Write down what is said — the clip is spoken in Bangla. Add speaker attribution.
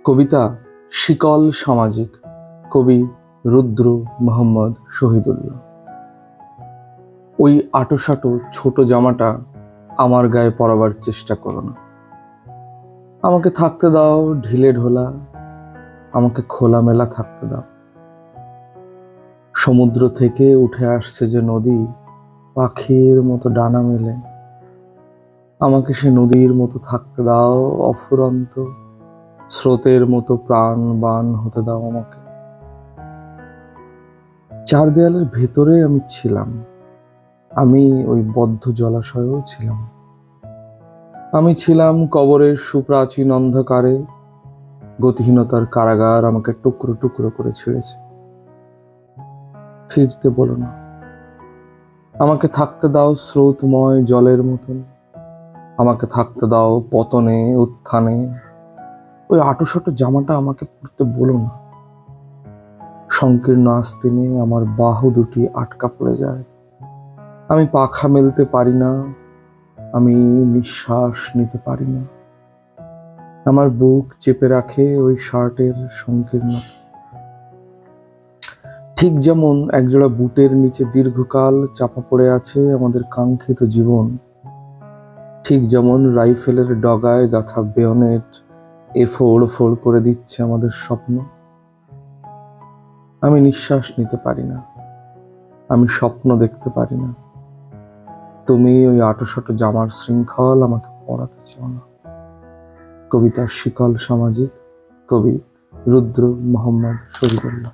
Speaker 1: কবিতা শিকল সামাজিক। কবি রুদ্র মোহাম্মদ শহীদুল্লাহ। ওই আঁটোসাঁটো ছোট জামাটা আমার গায়ে পরাবার চেষ্টা করো না। আমাকে থাকতে দাও ঢিলে ঢোলা, আমাকে খোলামেলা থাকতে দাও। সমুদ্র থেকে উঠে আসছে যে নদী পাখির মতো ডানা মেলে, আমাকে সে নদীর মতো থাকতে দাও। অফুরন্ত স্রোতের মতো প্রাণবান হতে দাও আমাকে। চার দেয়ালের ভেতরে আমি ছিলাম, আমি ওই বদ্ধ জলাশয়েও ছিলাম। আমি ছিলাম কবরের সুপ্রাচীন অন্ধকারে, গতিহীনতার কারাগার আমাকে টুকরো টুকরো করে ছিঁড়েছে। ফিরতে বলো না, আমাকে থাকতে দাও স্রোতময় জলের মতন, আমাকে থাকতে দাও পতনে উত্থানে। ওই আঁটোসাঁটো জামাটা আমাকে পরতে বলো না। সংকীর্ণ আস্তিনে আমার বাহু দুটি আটকা পড়ে যায়, আমি পাখা মেলতে পারি না, আমি নিঃশ্বাস নিতে পারি না। আমার বুক চেপে রাখে ওই শার্টের সংকীর্ণতা। ঠিক যেমন একজোড়া বুটের নিচে দীর্ঘকাল চাপা পড়ে আছে আমাদের কাঙ্ক্ষিত জীবন, ঠিক যেমন রাইফেলের ডগায় গাঁথা বেয়নেট ফোড় ফোড় করে দিচ্ছে আমাদের স্বপ্ন। আমি নিঃশ্বাস নিতে পারি না, আমি স্বপ্ন দেখতে পারি না। তুমি ওই আঁটোসাঁটো জামার শৃঙ্খল আমাকে পরাতে চাও না। কবিতা শিকল সামাজিক। কবি রুদ্র মোহাম্মদ শহীদুল্লাহ।